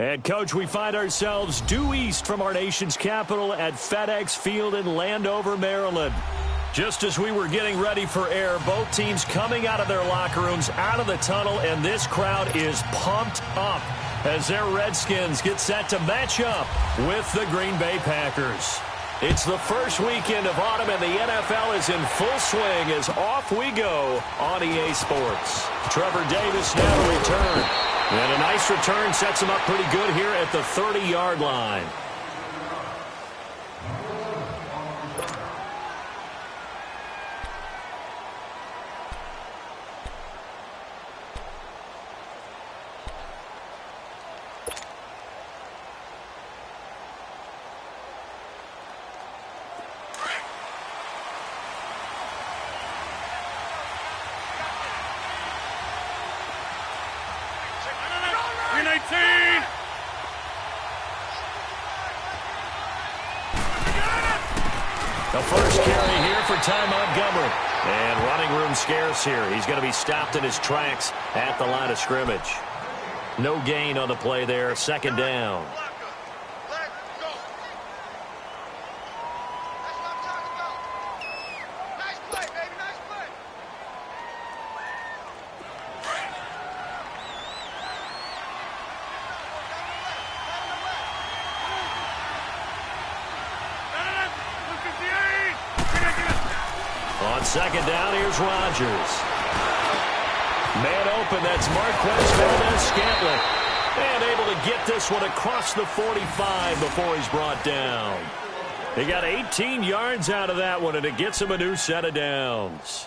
And, Coach, we find ourselves due east from our nation's capital at FedEx Field in Landover, Maryland. Just as we were getting ready for air, both teams coming out of their locker rooms, out of the tunnel, and this crowd is pumped up as their Redskins get set to match up with the Green Bay Packers. It's the first weekend of autumn, and the NFL is in full swing as off we go on EA Sports. Trevor Davis now to return. And a nice return sets him up pretty good here at the 30-yard line. The first carry here for Ty Montgomery. And running room scarce here. He's going to be stopped in his tracks at the line of scrimmage. No gain on the play there. Second down. On second down, here's Rodgers. Man open, that's Marquez Valdez-Scantling. And able to get this one across the 45 before he's brought down. He got 18 yards out of that one, and it gets him a new set of downs.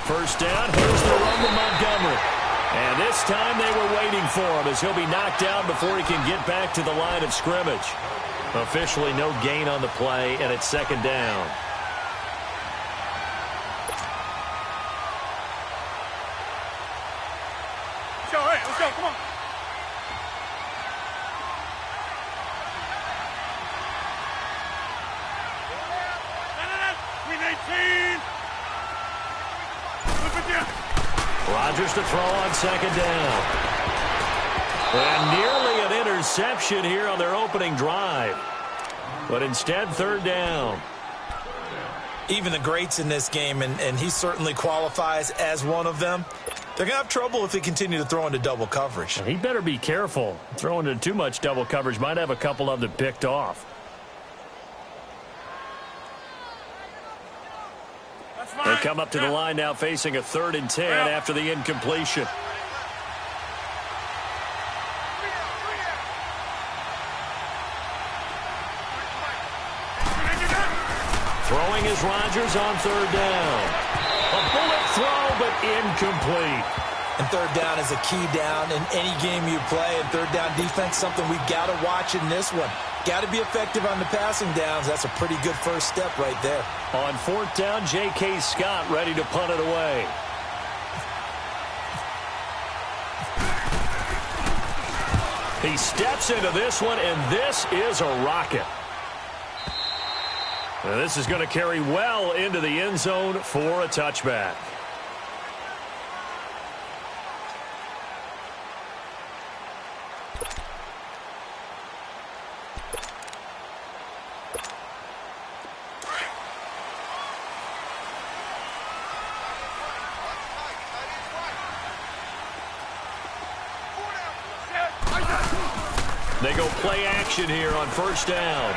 First down, here's the run to Montgomery. And this time they were waiting for him as he'll be knocked down before he can get back to the line of scrimmage. Officially no gain on the play, and it's second down. Let's go, come on. Rodgers to throw on second down. And nearly an interception here on their opening drive. But instead, third down. Even the greats in this game, and he certainly qualifies as one of them, they're going to have trouble if they continue to throw into double coverage. He better be careful. Throwing into too much double coverage might have a couple of them picked off. They come up to the line now facing a 3rd and 10 after the incompletion. Throwing is Rodgers on third down. A bullet throw, but incomplete. And third down is a key down in any game you play. And third down defense, something we got to watch in this one. Got to be effective on the passing downs. That's a pretty good first step right there. On 4th down, J.K. Scott ready to punt it away. He steps into this one, and this is a rocket. Now, this is going to carry well into the end zone for a touchback. They go play action here on first down.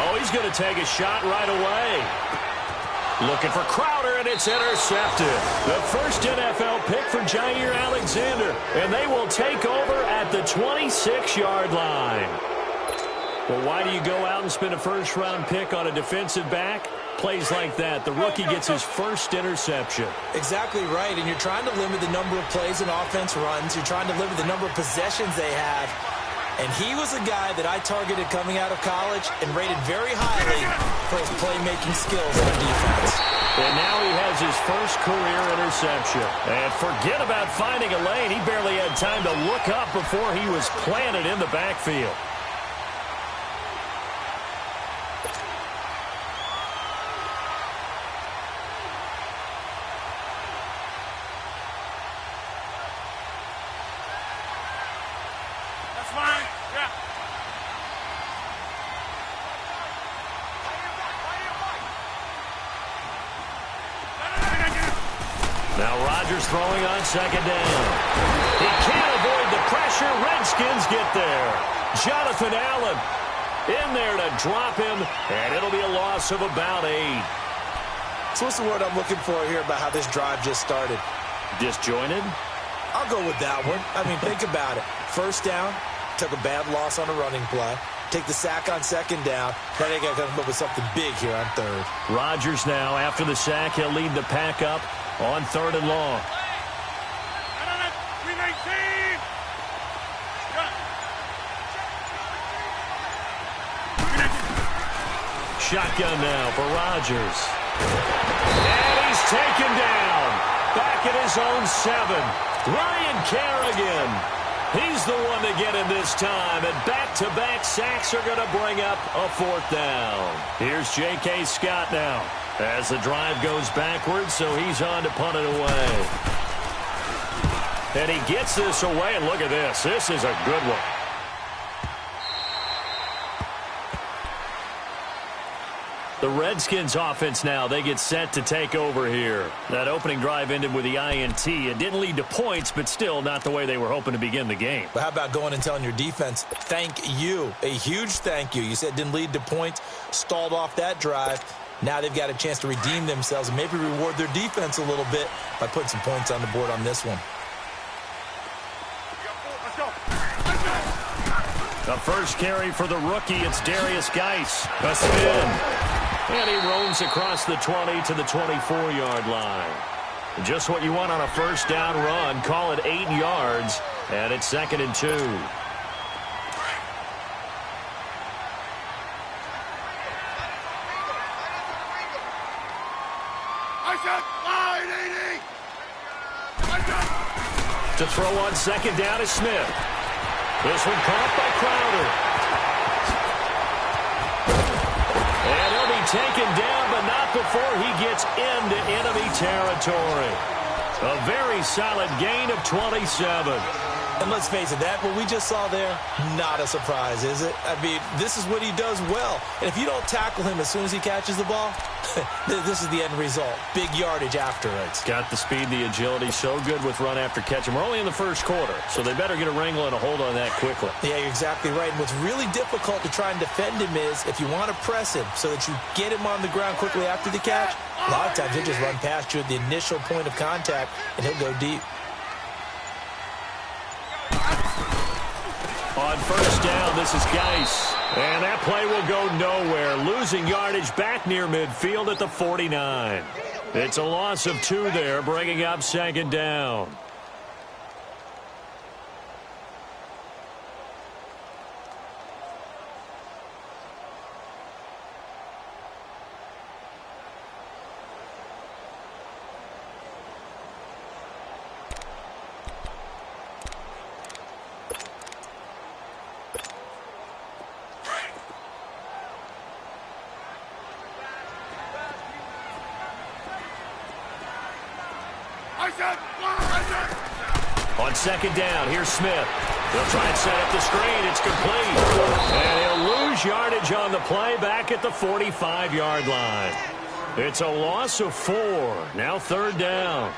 Oh, he's going to take a shot right away. Looking for Crowder, and it's intercepted. The first NFL pick for Jair Alexander, and they will take over at the 26-yard line. Well, why do you go out and spend a first-round pick on a defensive back? Plays like that, the rookie gets his first interception. Exactly right, and you're trying to limit the number of plays an offense runs. You're trying to limit the number of possessions they have. And he was a guy that I targeted coming out of college and rated very highly for his playmaking skills on defense. And now he has his first career interception. And forget about finding a lane. He barely had time to look up before he was planted in the backfield. That's fine. Yeah. Now Rodgers throwing on second down. He can't avoid the pressure. Redskins get there. Jonathan Allen in there to drop him, and it'll be a loss of about 8. So what's the word I'm looking for here about how this drive just started? Disjointed? I'll go with that one. I mean, think about it. First down, took a bad loss on a running play. Take the sack on second down. Now they got to come up with something big here on third. Rodgers now, after the sack, he'll lead the pack up on 3rd and long. Shotgun now for Rodgers. And he's taken down. Back at his own 7. Ryan Kerrigan. He's the one to get him this time. And back-to-back sacks are going to bring up a 4th down. Here's J.K. Scott now as the drive goes backwards, so he's on to punt it away. And he gets this away, and look at this. This is a good one. The Redskins offense now, they get set to take over here. That opening drive ended with the INT. It didn't lead to points, but still not the way they were hoping to begin the game. But how about going and telling your defense, thank you, a huge thank you. You said it didn't lead to points, stalled off that drive. Now they've got a chance to redeem themselves and maybe reward their defense a little bit by putting some points on the board on this one. The first carry for the rookie, it's Darius Geis. A spin. And he roams across the 20 to the 24-yard line. Just what you want on a first down run. Call it 8 yards, and it's 2nd and 2. To throw on second down is Smith. This one caught by Crowder. And he'll be taken down, but not before he gets into enemy territory. A very solid gain of 27. And let's face it, that what we just saw there, not a surprise, is it? I mean, this is what he does well. And if you don't tackle him as soon as he catches the ball, this is the end result. Big yardage afterwards. Got the speed, the agility, so good with run after catch. And we're only in the first quarter, so they better get a wrangle and a hold on that quickly. Yeah, you're exactly right. And what's really difficult to try and defend him is if you want to press him so that you get him on the ground quickly after the catch, a lot of times he'll just run past you at the initial point of contact, and he'll go deep. On first down, this is Geis. And that play will go nowhere. Losing yardage back near midfield at the 49. It's a loss of 2 there, bringing up 2nd down. On second down, here's Smith. They'll try and set up the screen. It's complete. And he'll lose yardage on the play back at the 45-yard line. It's a loss of 4. Now 3rd down.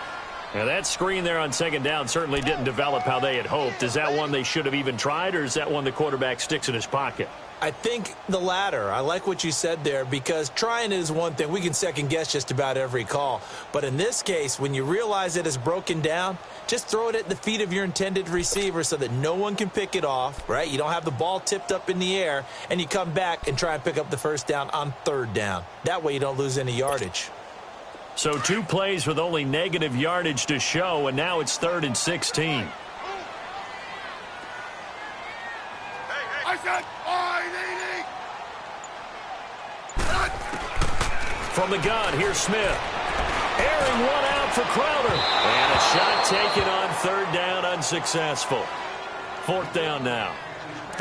Now that screen there on second down certainly didn't develop how they had hoped. Is that one they should have even tried, or is that one the quarterback sticks in his pocket? I think the latter. I like what you said there, because trying it is one thing. We can second-guess just about every call. But in this case, when you realize it is broken down, just throw it at the feet of your intended receiver so that no one can pick it off, right? You don't have the ball tipped up in the air, and you come back and try and pick up the first down on 3rd down. That way you don't lose any yardage. So 2 plays with only negative yardage to show, and now it's 3rd and 16. From the gun, here's Smith. Airing one out for Crowder. And a shot taken on third down, unsuccessful. Fourth down now.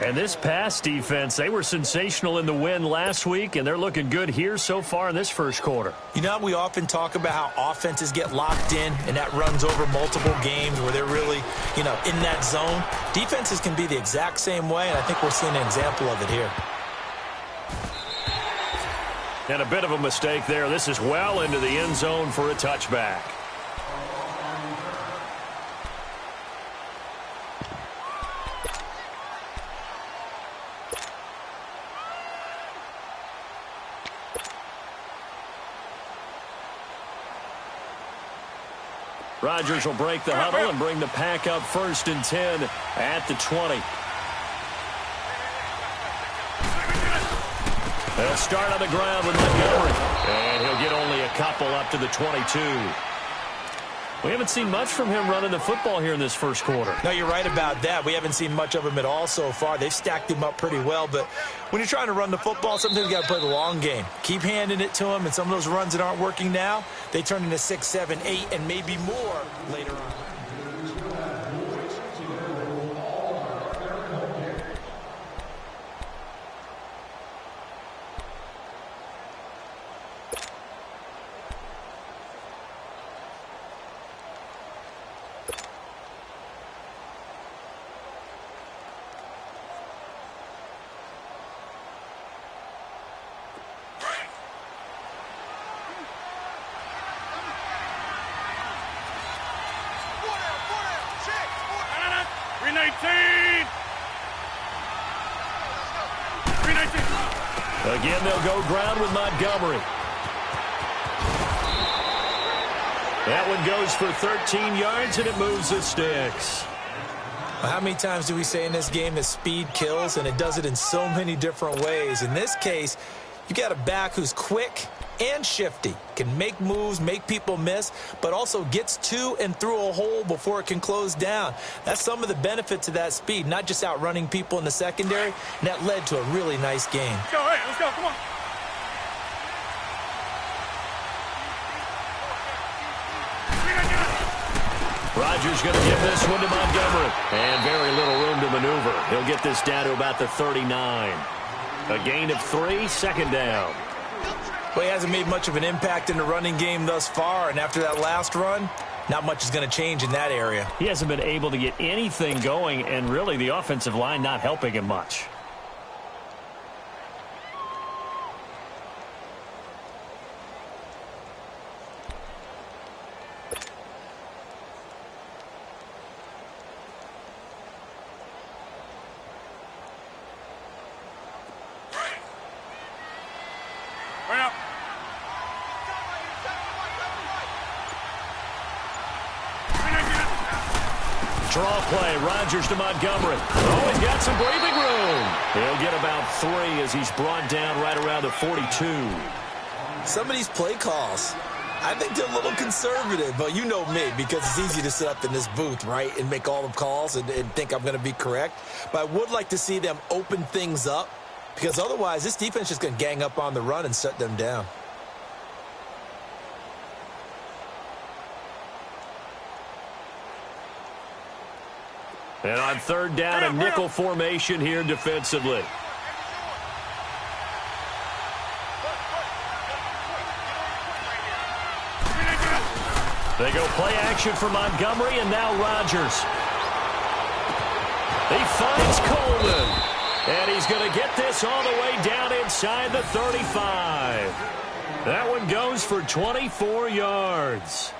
And this pass defense, they were sensational in the win last week, and they're looking good here so far in this first quarter. You know, we often talk about how offenses get locked in, and that runs over multiple games where they're really, in that zone. Defenses can be the exact same way, and I think we're seeing an example of it here. And a bit of a mistake there. This is well into the end zone for a touchback. Rodgers will break the huddle and bring the pack up 1st and 10 at the 20. They'll start on the ground with Montgomery. And he'll get only a couple up to the 22. We haven't seen much from him running the football here in this first quarter. No, you're right about that. We haven't seen much of him at all so far. They've stacked him up pretty well. But when you're trying to run the football, sometimes you got to play the long game. Keep handing it to him, and some of those runs that aren't working now, they turn into 6, 7, 8, and maybe more later on. Again, they'll go ground with Montgomery. That one goes for 13 yards, and it moves the sticks. Well, how many times do we say in this game that speed kills, and it does it in so many different ways? In this case, you got a back who's quick and shifty, can make moves, make people miss, but also gets to and through a hole before it can close down. That's some of the benefits of that speed, not just outrunning people in the secondary, and that led to a really nice game. Let's go, hey, let's go, come on. Rodgers going to give this one to Montgomery. And very little room to maneuver. He'll get this down to about the 39. A gain of 3, second down. Well, he hasn't made much of an impact in the running game thus far, and after that last run, not much is going to change in that area. He hasn't been able to get anything going, and really the offensive line not helping him much. Draw play, Rodgers to Montgomery. Oh, he's got some breathing room. He'll get about 3 as he's brought down right around the 42. Some of these play calls, I think they're a little conservative, but you know me, because it's easy to sit up in this booth, right, and make all the calls and think I'm going to be correct. But I would like to see them open things up, because otherwise this defense is just going to gang up on the run and shut them down. And on third down, a nickel formation here defensively. They go play action for Montgomery, and now Rodgers. He finds Coleman. And he's going to get this all the way down inside the 35. That one goes for 24 yards.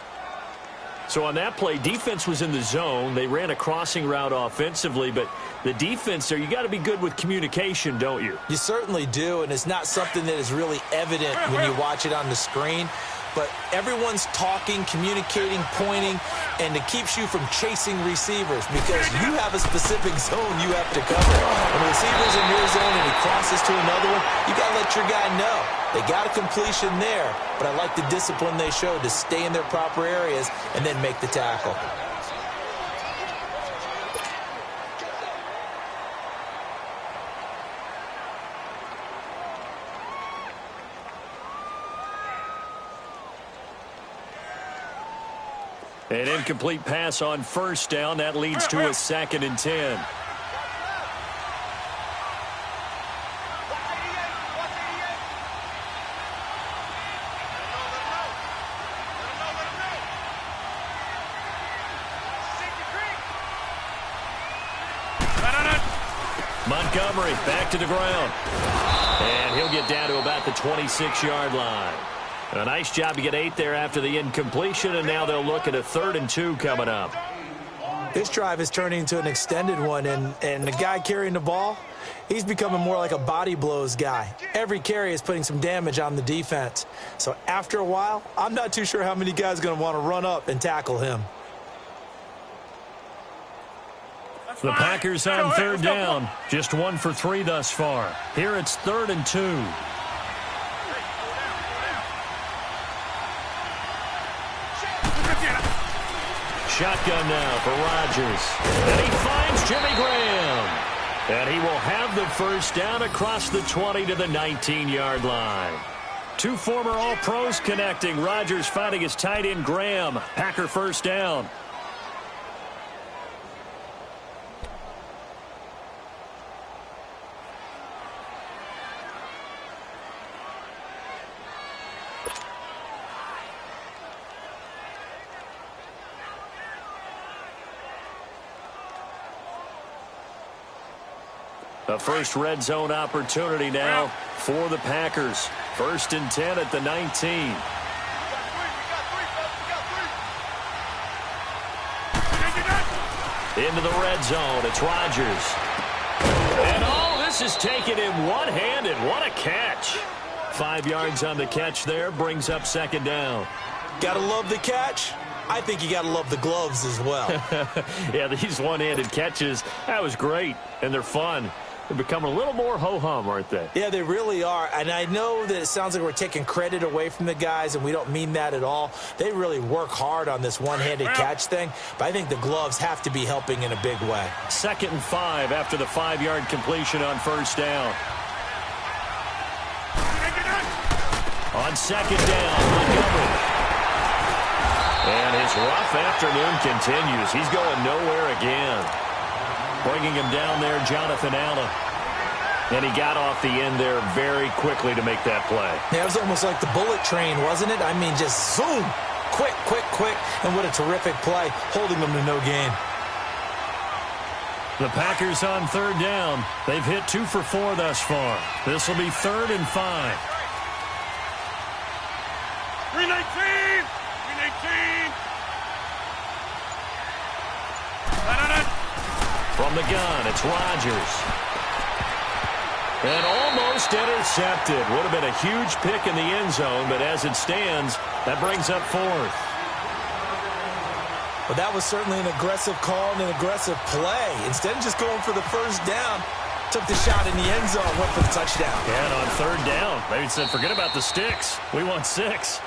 So on that play, defense was in the zone. They ran a crossing route offensively, but the defense there, you got to be good with communication, don't you? You certainly do, and it's not something that is really evident when you watch it on the screen. But everyone's talking, communicating, pointing, and it keeps you from chasing receivers because you have a specific zone you have to cover. When the receiver's in your zone and he crosses to another one, you got to let your guy know. They got a completion there, but I like the discipline they showed to stay in their proper areas and then make the tackle. An incomplete pass on first down. That leads to a 2nd and 10. Montgomery back to the ground. And he'll get down to about the 26-yard line. A nice job to get 8 there after the incompletion, and now they'll look at a 3rd and 2 coming up. This drive is turning into an extended one, and the guy carrying the ball, he's becoming more like a body blows guy. Every carry is putting some damage on the defense. So after a while, I'm not too sure how many guys are going to want to run up and tackle him. The Packers on 3rd down. Just 1 for 3 thus far. Here it's 3rd and 2. Shotgun now for Rodgers. And he finds Jimmy Graham. And he will have the first down across the 20 to the 19-yard line. 2 former All-Pros connecting. Rodgers finding his tight end Graham. Packer first down. A first red zone opportunity now for the Packers. 1st and 10 at the 19. Into the red zone. It's Rodgers. And this is taken in one-handed. What a catch. 5 yards on the catch there. Brings up 2nd down. Gotta love the catch. I think you got to love the gloves as well. Yeah, these one-handed catches, that was great, and they're fun. They're becoming a little more ho-hum, aren't they? Yeah, they really are. And I know that it sounds like we're taking credit away from the guys, and we don't mean that at all. They really work hard on this one-handed catch thing, but I think the gloves have to be helping in a big way. 2nd and 5 after the 5-yard completion on first down. On 2nd down, Montgomery. And his rough afternoon continues. He's going nowhere again. Bringing him down there, Jonathan Allen. And he got off the end there very quickly to make that play. Yeah, it was almost like the bullet train, wasn't it? I mean, just zoom. Quick, quick, quick. And what a terrific play, holding them to no gain. The Packers on 3rd down. They've hit 2 for 4 thus far. This will be 3rd and 5. 319! 319! From the gun, it's Rodgers. And almost intercepted. Would have been a huge pick in the end zone, but as it stands, that brings up 4th. Well, that was certainly an aggressive call and an aggressive play. Instead of just going for the first down, took the shot in the end zone, went for the touchdown. And on 3rd down, they said, forget about the sticks. We want 6.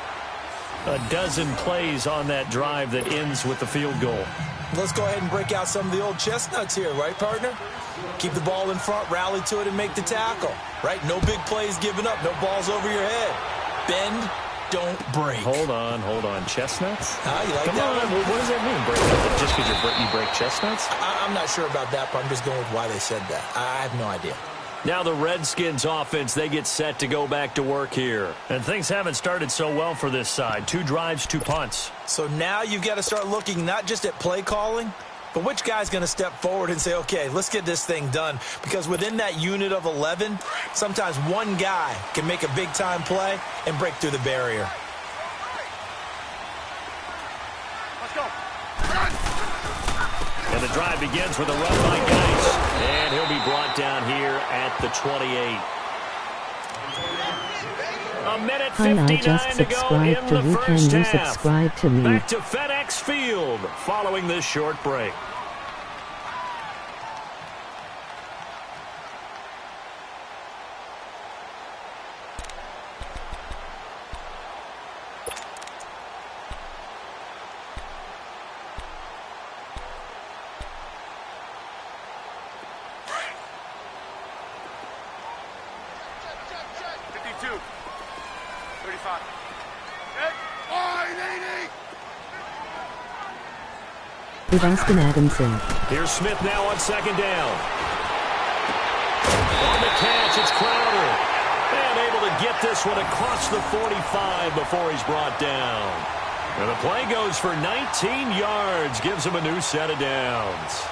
A dozen plays on that drive that ends with the field goal. Let's go ahead and break out some of the old chestnuts here, right, partner? Keep the ball in front, rally to it, and make the tackle, right? No big plays given up, no balls over your head. Bend, don't break. Hold on. Chestnuts? You like Come that on, one? what does that mean? Break up? Just because you break chestnuts? I'm not sure about that, but I'm just going with why they said that. I have no idea. Now the Redskins offense, they get set to go back to work here. And things haven't started so well for this side. 2 drives, 2 punts. So now you've got to start looking not just at play calling, but which guy's going to step forward and say, okay, let's get this thing done. Because within that unit of 11, sometimes one guy can make a big-time play and break through the barrier. Let's go. And the drive begins with a run by Geis. And he'll be brought down here at the 28. A minute 59 I just to go in subscribed to the you. Can first you half. subscribe to me? Back to FedEx Field following this short break. Evanston Adamson. Here's Smith now on second down. On the catch, it's Crowder. And able to get this one across the 45 before he's brought down. And the play goes for 19 yards. Gives him a new set of downs.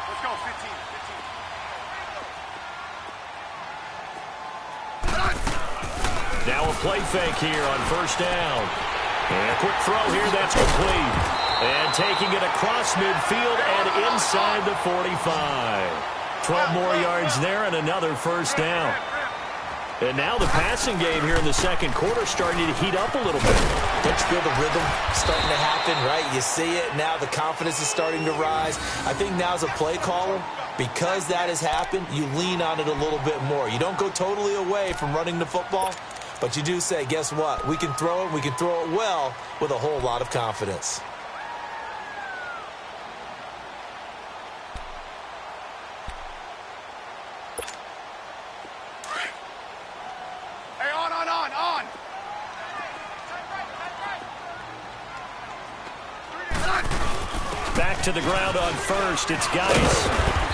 Let's go, 15. Now a play fake here on first down. And a quick throw here, that's complete. And taking it across midfield and inside the 45. 12 more yards there and another first down. And now the passing game here in the second quarter starting to heat up a little bit. Don't you feel the rhythm starting to happen, right? You see it now, the confidence is starting to rise. I think now as a play caller, because that has happened, you lean on it a little bit more. You don't go totally away from running the football, but you do say, guess what? We can throw it, we can throw it well with a whole lot of confidence. Hey, on. Back to the ground on first. It's Geis.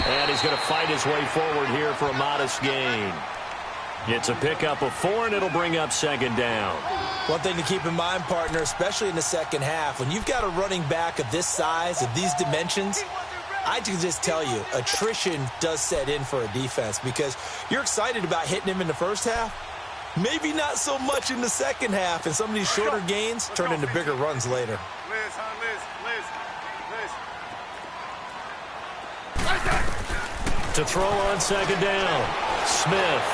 And he's going to fight his way forward here for a modest gain. It's a pickup of 4, and it'll bring up second down. One thing to keep in mind, partner, especially in the second half, when you've got a running back of this size, of these dimensions, I can just tell you, attrition does set in for a defense because you're excited about hitting him in the first half. Maybe not so much in the second half, and some of these shorter gains turn into bigger runs later. Liz. To throw on second down, Smith.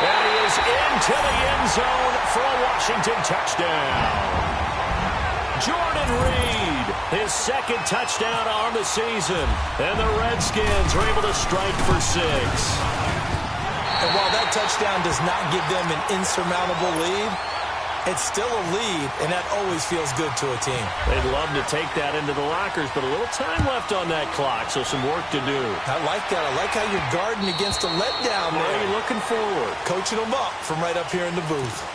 And he is into the end zone for a Washington touchdown. Jordan Reed, his second touchdown on the season. And the Redskins are able to strike for 6. And while that touchdown does not give them an insurmountable lead, it's still a lead, and that always feels good to a team. They'd love to take that into the lockers, but a little time left on that clock, so some work to do. I like that. I like how you're guarding against a letdown there. Really looking forward. Coaching them up from right up here in the booth.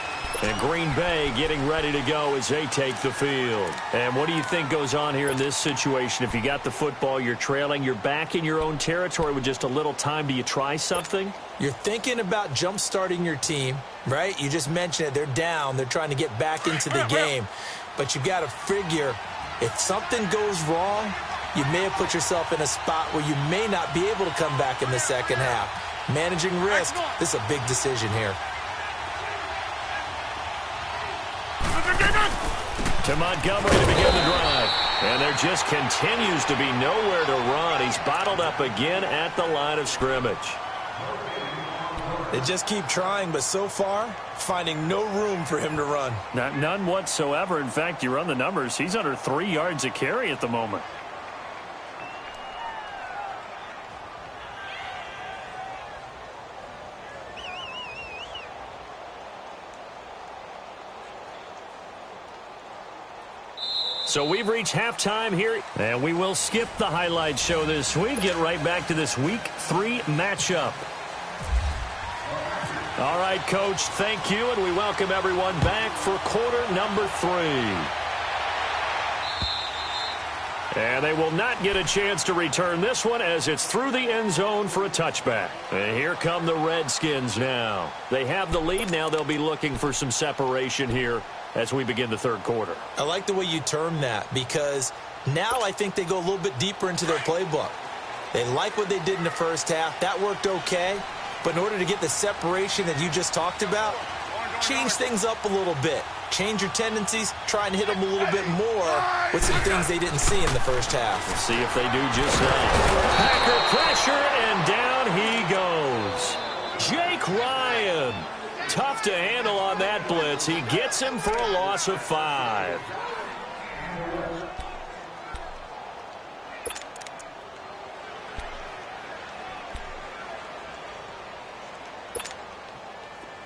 And Green Bay getting ready to go as they take the field. And what do you think goes on here in this situation? If you got the football, you're trailing, you're back in your own territory with just a little time. Do you try something? You're thinking about jump-starting your team, right? You just mentioned it. They're down. They're trying to get back into the game. But you've got to figure if something goes wrong, you may have put yourself in a spot where you may not be able to come back in the second half. Managing risk, this is a big decision here. To Montgomery to begin the drive. And there just continues to be nowhere to run. He's bottled up again at the line of scrimmage. They just keep trying, but so far, finding no room for him to run. None whatsoever. In fact, you run the numbers. He's under 3 yards a carry at the moment. So we've reached halftime here, and we will skip the highlight show this week. Get right back to this Week 3 matchup. All right, Coach, thank you, and we welcome everyone back for quarter number 3. And they will not get a chance to return this one as it's through the end zone for a touchback. And here come the Redskins now. They have the lead. Now they'll be looking for some separation here as we begin the third quarter. I like the way you term that because now I think they go a little bit deeper into their playbook. They like what they did in the first half. That worked okay. But in order to get the separation that you just talked about, change things up a little bit. Change your tendencies. Try and hit them a little bit more with some things they didn't see in the first half. We'll see if they do just that. Packer pressure, and down he goes. Jake Ryan. Tough to handle on that blitz. He gets him for a loss of 5.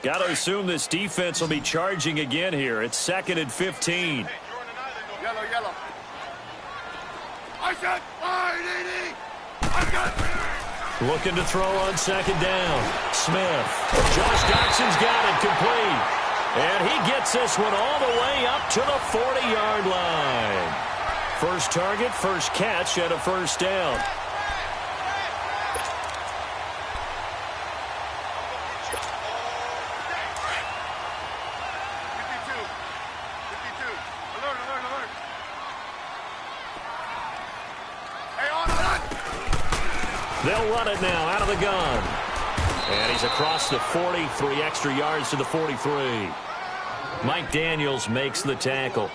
Got to assume this defense will be charging again here. It's 2nd and 15. Yellow. I said, IDD. I got it. Looking to throw on second down. Smith. Josh Doxson's got it complete. And he gets this one all the way up to the 40-yard line. First target, first catch, and a first down. They'll run it now out of the gun. And he's across the 40, 3 extra yards to the 43. Mike Daniels makes the tackle.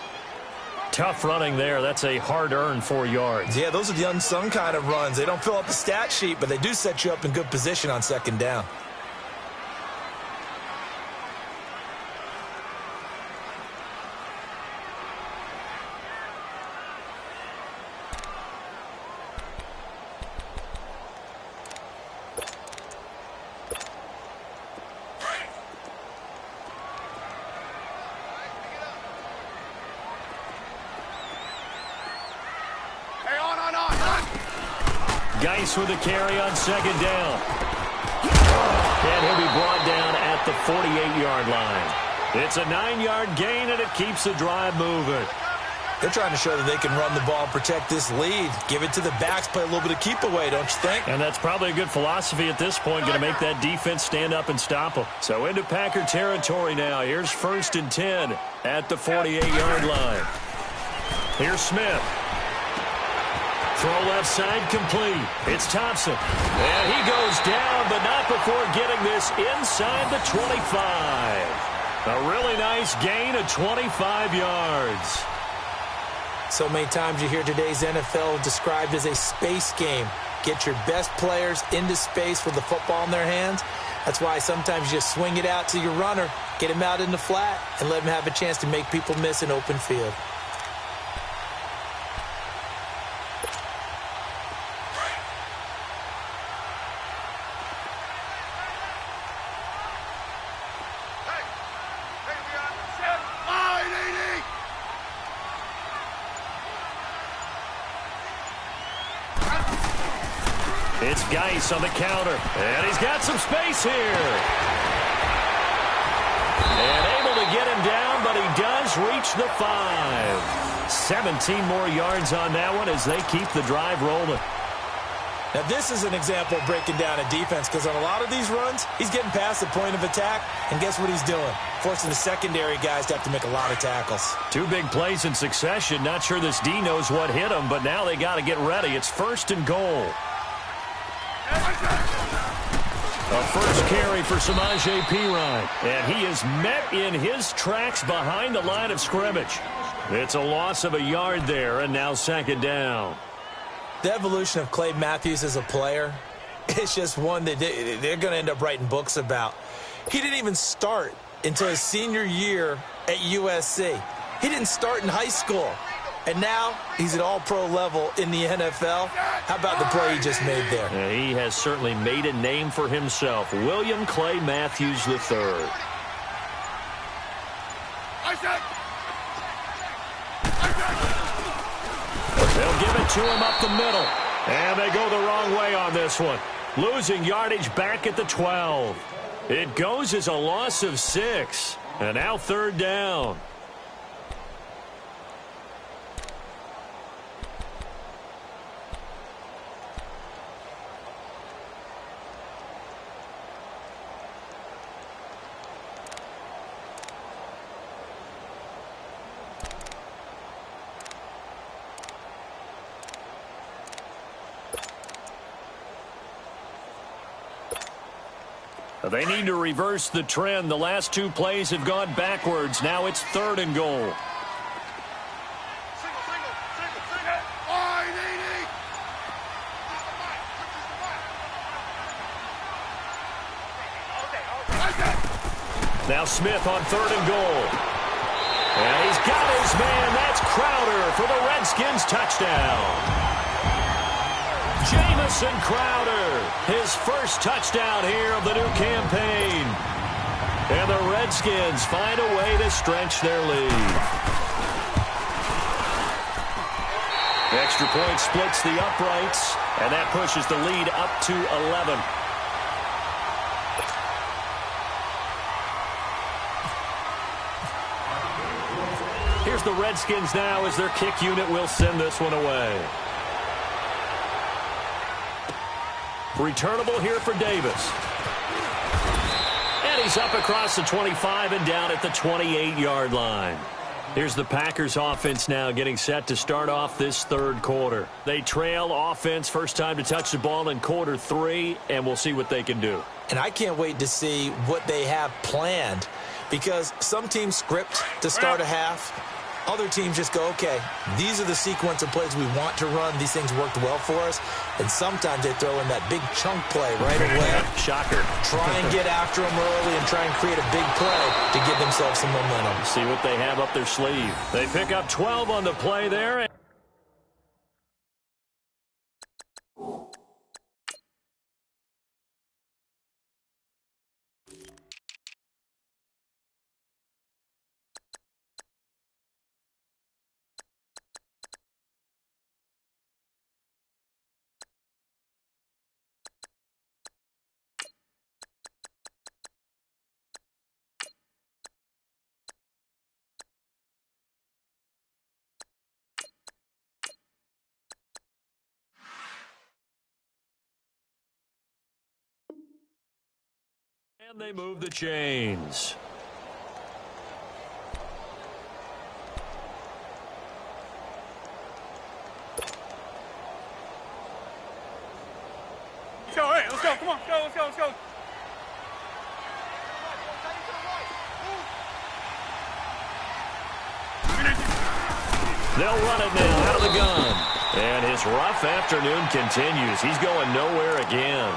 Tough running there. That's a hard-earned 4 yards. Yeah, those are the unsung kind of runs. They don't fill up the stat sheet, but they do set you up in good position on second down. Geis with a carry on second down. And he'll be brought down at the 48-yard line. It's a 9-yard gain, and it keeps the drive moving. They're trying to show that they can run the ball and protect this lead. Give it to the backs, play a little bit of keep away, don't you think? And that's probably a good philosophy at this point, going to make that defense stand up and stop them. So into Packer territory now. Here's 1st and 10 at the 48-yard line. Here's Smith. Throw left side complete. It's Thompson. And he goes down, but not before getting this inside the 25. A really nice gain of 25 yards. So many times you hear today's NFL described as a space game. Get your best players into space with the football in their hands. That's why sometimes you just swing it out to your runner, get him out in the flat, and let him have a chance to make people miss an open field. It's Geis on the counter, and he's got some space here. And able to get him down, but he does reach the 5. 17 more yards on that one as they keep the drive rolling. Now, this is an example of breaking down a defense, because on a lot of these runs, he's getting past the point of attack, and guess what he's doing? Forcing the secondary guys to have to make a lot of tackles. 2 big plays in succession. Not sure this D knows what hit him, but now they got to get ready. It's 1st and goal. A first carry for Samaje Perine, and he is met in his tracks behind the line of scrimmage. It's a loss of a yard there, and now 2nd down. The evolution of Clay Matthews as a player, it's just one that they're going to end up writing books about. He didn't even start until his senior year at USC. He didn't start in high school. And now he's at all-pro level in the NFL. How about the play he just made there? Yeah, he has certainly made a name for himself. William Clay Matthews III. They'll give it to him up the middle. And they go the wrong way on this one. Losing yardage back at the 12. It goes as a loss of 6. And now 3rd down. They need to reverse the trend. The last 2 plays have gone backwards. Now it's 3rd and goal. Now Smith on 3rd and goal. And he's got his man. That's Crowder for the Redskins touchdown. Jamison Crowder, his first touchdown here of the new campaign. And the Redskins find a way to stretch their lead. Extra point splits the uprights, and that pushes the lead up to 11. Here's the Redskins now as their kick unit will send this one away. Returnable here for Davis. And he's up across the 25 and down at the 28-yard line. Here's the Packers offense now getting set to start off this third quarter. They trail offense, first time to touch the ball in quarter 3, and we'll see what they can do. And I can't wait to see what they have planned, because some teams script to start a half. Other teams just go, okay, these are the sequence of plays we want to run. These things worked well for us. And sometimes they throw in that big chunk play right away. Shocker. Try and get after them early and try and create a big play to give themselves some momentum. See what they have up their sleeve. They pick up 12 on the play there. And they move the chains. Let's go, hey, let's go, come on, let's go. They'll run it now out of the gun. And his rough afternoon continues. He's going nowhere again.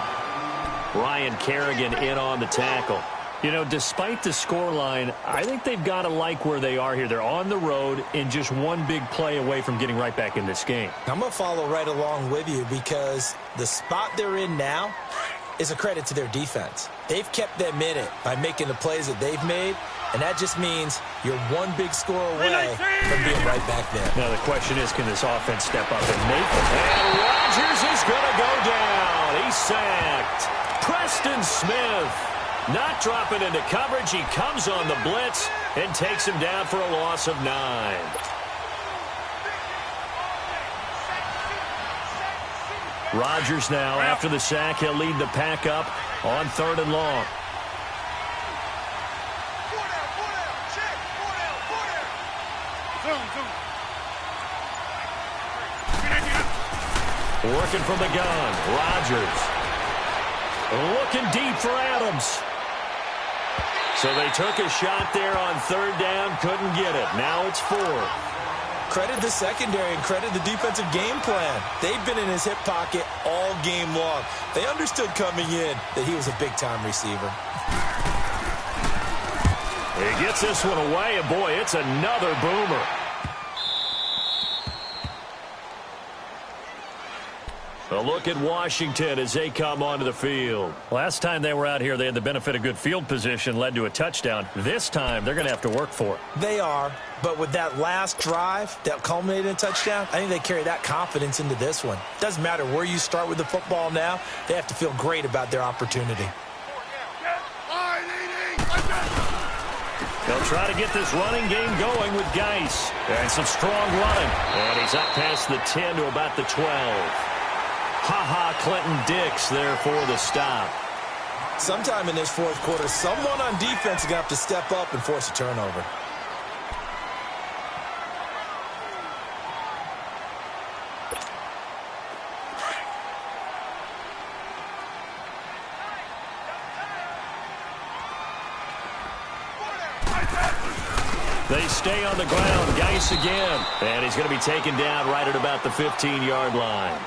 Ryan Kerrigan in on the tackle. You know, despite the scoreline, I think they've got to like where they are here. They're on the road and just one big play away from getting right back in this game. I'm going to follow right along with you, because the spot they're in now is a credit to their defense. They've kept them in it by making the plays that they've made, and that just means you're one big score away from being right back there. Now the question is, can this offense step up and make it? And Rodgers is going to go down. He's sacked. Preston Smith not dropping into coverage. He comes on the blitz and takes him down for a loss of 9. Rodgers now, after the sack, he'll lead the pack up on 3rd and long. Working from the gun, Rodgers. Looking deep for Adams. So they took a shot there on 3rd down, couldn't get it. Now it's 4th. Credit the secondary and credit the defensive game plan. They've been in his hip pocket all game long. They understood coming in that he was a big-time receiver. He gets this one away, and boy, it's another boomer. A look at Washington as they come onto the field. Last time they were out here, they had the benefit of good field position, led to a touchdown. This time, they're going to have to work for it. They are, but with that last drive that culminated in a touchdown, I think they carry that confidence into this one. Doesn't matter where you start with the football now, they have to feel great about their opportunity. They'll try to get this running game going with Geis. And some strong running. And he's up past the 10 to about the 12. Clinton Dix there for the stop. Sometime in this 4th quarter, someone on defense is going to have to step up and force a turnover. They stay on the ground. Geis again. And he's going to be taken down right at about the 15-yard line.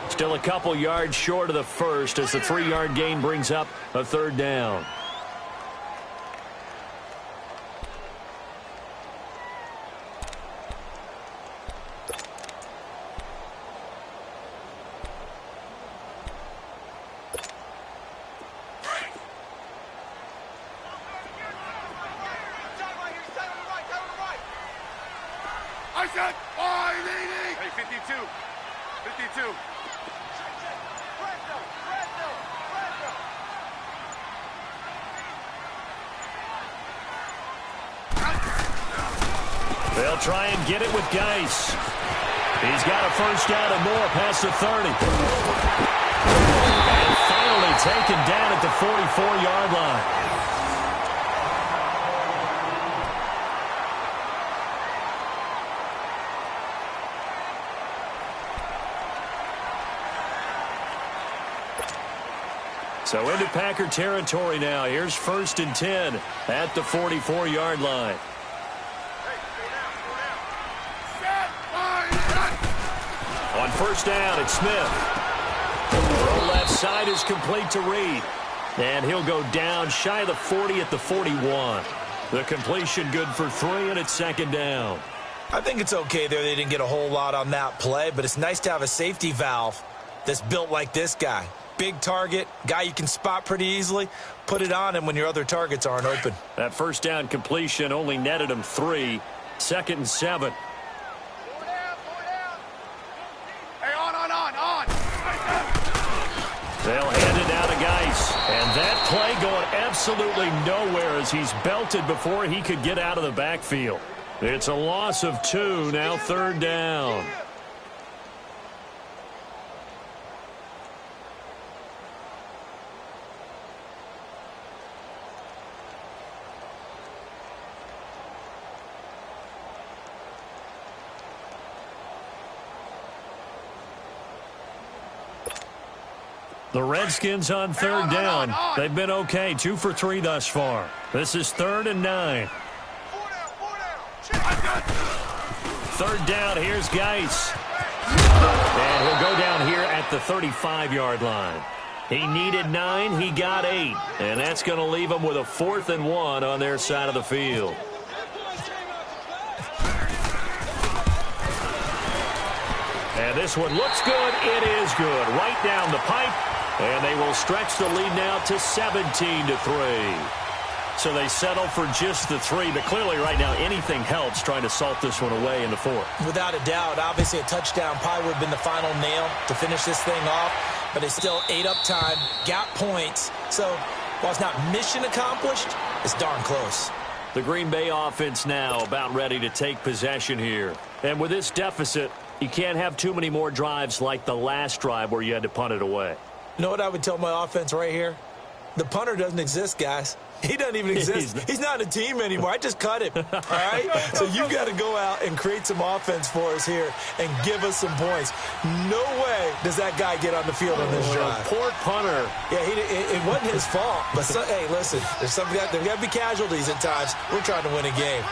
Still a couple yards short of the first as the 3-yard gain brings up a 3rd down. 52. 52. They'll try and get it with Geis. He's got a first down and more past the 30. And finally taken down at the 44-yard line. So into Packer territory now. Here's 1st and 10 at the 44-yard line. On first down, it's Smith. Throw left side is complete to Reed. And he'll go down shy of the 40 at the 41. The completion good for 3, and it's 2nd down. I think it's okay there. They didn't get a whole lot on that play, but it's nice to have a safety valve that's built like this guy. Big target, guy you can spot pretty easily. Put it on him when your other targets aren't open. That first down completion only netted him 3. 2nd and 7. Hey, on. They'll hand it out to Geis. And that play going absolutely nowhere as he's belted before he could get out of the backfield. It's a loss of 2, now 3rd down. The Redskins on 3rd down. They've been okay, 2 for 3 thus far. This is 3rd and 9. 3rd down, here's Geis. And he'll go down here at the 35-yard line. He needed 9, he got 8. And that's going to leave him with a 4th and 1 on their side of the field. And this one looks good. It is good. Right down the pipe. And they will stretch the lead now to 17-3. So they settle for just the 3. But clearly right now anything helps trying to salt this one away in the 4th. Without a doubt. Obviously a touchdown probably would have been the final nail to finish this thing off. But it's still ate up time. Got points. So while it's not mission accomplished, it's darn close. The Green Bay offense now about ready to take possession here. And with this deficit, you can't have too many more drives like the last drive where you had to punt it away. You know what I would tell my offense right here? The punter doesn't exist, guys. He doesn't even exist. He's not a team anymore. I just cut him, all right? So you've got to go out and create some offense for us here and give us some points. No way does that guy get on the field on this drive. Poor punter. Yeah, it wasn't his fault. But, hey, listen, there's got to be casualties at times. We're trying to win a game.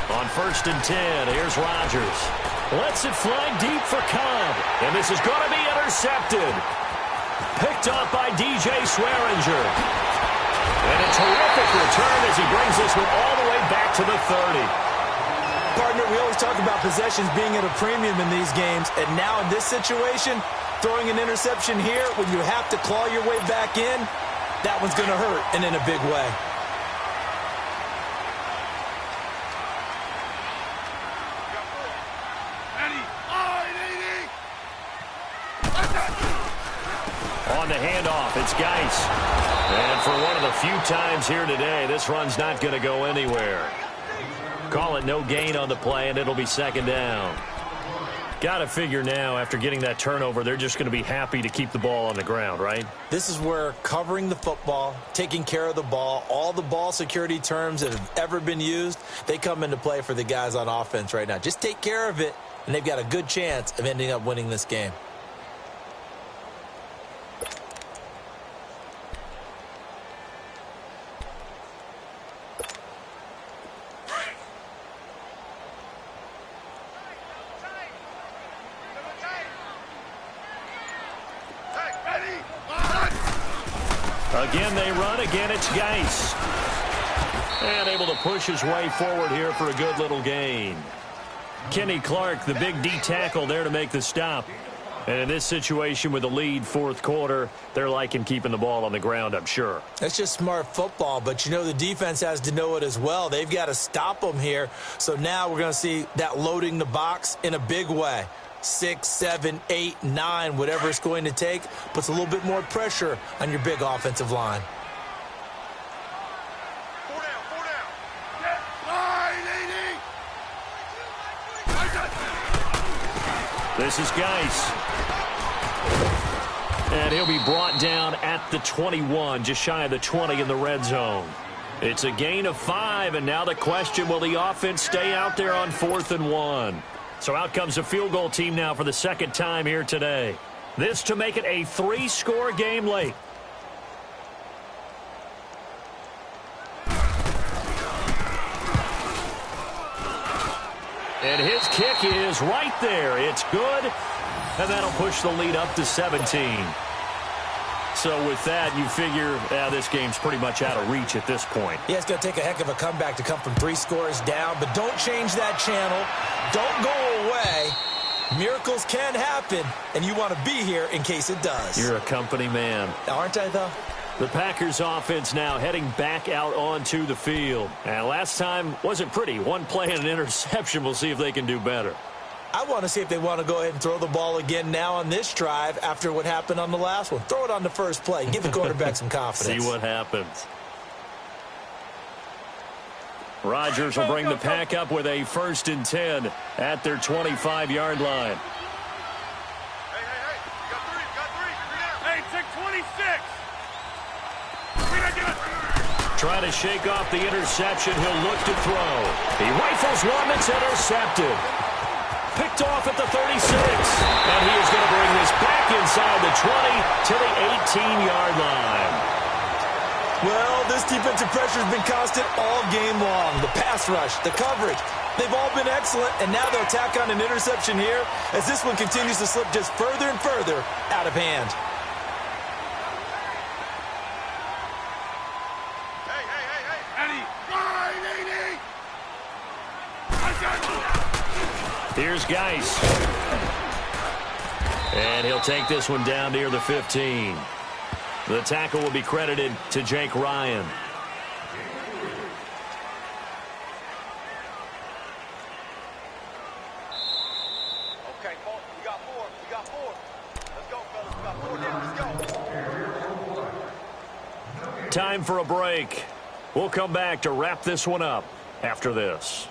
On 1st and 10, here's Rodgers. Lets it fly deep for Cobb. And this is going to be intercepted. Picked up by DJ Swearinger. And a terrific return as he brings this one all the way back to the 30. Partner, we always talk about possessions being at a premium in these games. And now in this situation, throwing an interception here when you have to claw your way back in, that one's going to hurt, and in a big way. On the handoff, it's Geis. And for one of the few times here today, this run's not going to go anywhere. Call it no gain on the play, and it'll be 2nd down. Got to figure now, after getting that turnover, they're just going to be happy to keep the ball on the ground, right? This is where covering the football, taking care of the ball, all the ball security terms that have ever been used, they come into play for the guys on offense right now. Just take care of it, and they've got a good chance of ending up winning this game. Again, they run. Again, it's Geis. And able to push his way forward here for a good little gain. Kenny Clark, the big D tackle there to make the stop. And in this situation with the lead fourth quarter, they're liking keeping the ball on the ground, I'm sure. That's just smart football, but you know the defense has to know it as well. They've got to stop them here. So now we're going to see that loading the box in a big way. 6, 7, 8, 9, whatever it's going to take, puts a little bit more pressure on your big offensive line. This is Geis. And he'll be brought down at the 21, just shy of the 20 in the red zone. It's a gain of 5, and now the question, will the offense stay out there on 4th and 1? So out comes a field goal team now for the second time here today. This to make it a 3-score game late. And his kick is right there. It's good, and that'll push the lead up to 17. So with that, you figure this game's pretty much out of reach at this point. Yeah, it's going to take a heck of a comeback to come from 3 scores down, but don't change that channel. Don't go away. Miracles can happen, and you want to be here in case it does. You're a company man. Aren't I, though? The Packers offense now heading back out onto the field. And last time wasn't pretty. One play and an interception. We'll see if they can do better. I want to see if they want to go ahead and throw the ball again now on this drive after what happened on the last one. Throw it on the first play. Give the quarterback some confidence. See what happens. Rodgers will bring the pack up with a 1st and 10 at their 25-yard line. Hey, you got three. Hey, take 26. Trying to shake off the interception. He'll look to throw. He rifles one that's intercepted. Picked off at the 36. And he is going to bring this back inside the 20 to the 18-yard line. Well, this defensive pressure has been constant all game long. The pass rush, the coverage, they've all been excellent, and now they'll tack on an interception here as this one continues to slip just further and further out of hand. Here's Geis. And he'll take this one down near the 15. The tackle will be credited to Jake Ryan. Okay, we got 4. We got 4. Let's go, fellas. We got 4 down. Let's go. Time for a break. We'll come back to wrap this one up after this.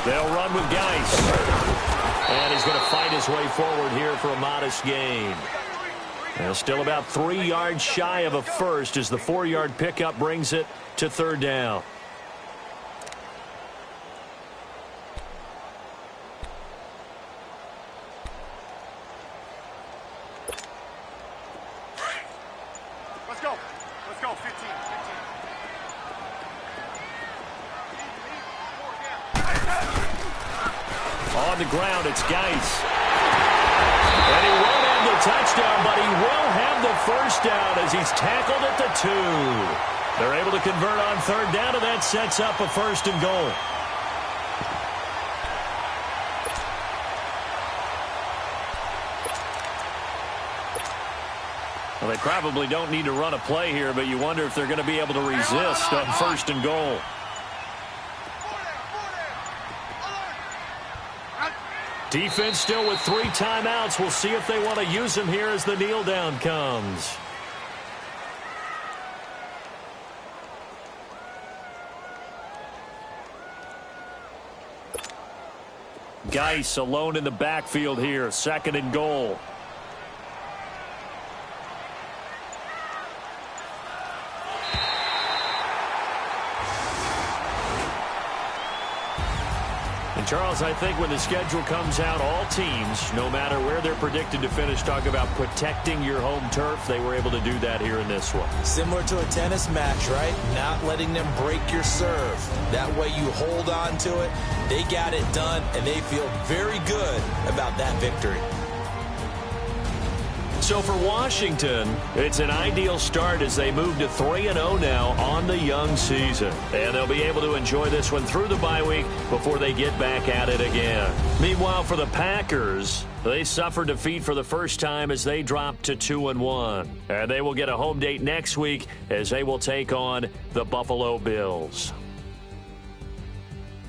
They'll run with Geis. And he's going to fight his way forward here for a modest gain. And still about 3 yards shy of a first as the 4-yard pickup brings it to 3rd down. Let's go, 15. On the ground, it's Geis. And he won't have the touchdown, but he will have the first down as he's tackled at the 2. They're able to convert on 3rd down, and that sets up a 1st and goal. Well, they probably don't need to run a play here, but you wonder if they're going to be able to resist on 1st and goal. Defense still with 3 timeouts. We'll see if they want to use them here as the kneel down comes. Geis alone in the backfield here. 2nd and goal. Charles, I think when the schedule comes out, all teams, no matter where they're predicted to finish, talk about protecting your home turf. They were able to do that here in this one. Similar to a tennis match, right? Not letting them break your serve. That way you hold on to it. They got it done, and they feel very good about that victory. So for Washington, it's an ideal start as they move to 3-0 now on the young season. And they'll be able to enjoy this one through the bye week before they get back at it again. Meanwhile, for the Packers, they suffered defeat for the first time as they dropped to 2-1. And they will get a home date next week as they will take on the Buffalo Bills.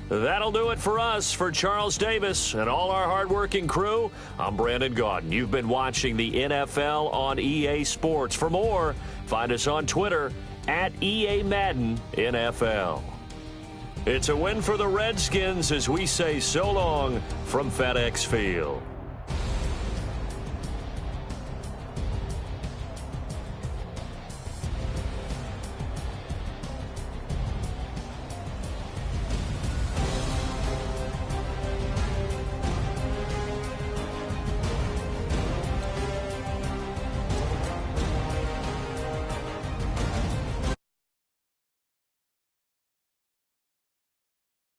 That'll do it for us. For Charles Davis and all our hardworking crew, I'm Brandon Gaudin. You've been watching the NFL on EA Sports. For more, find us on Twitter at EA Madden NFL. It's a win for the Redskins as we say so long from FedEx Field.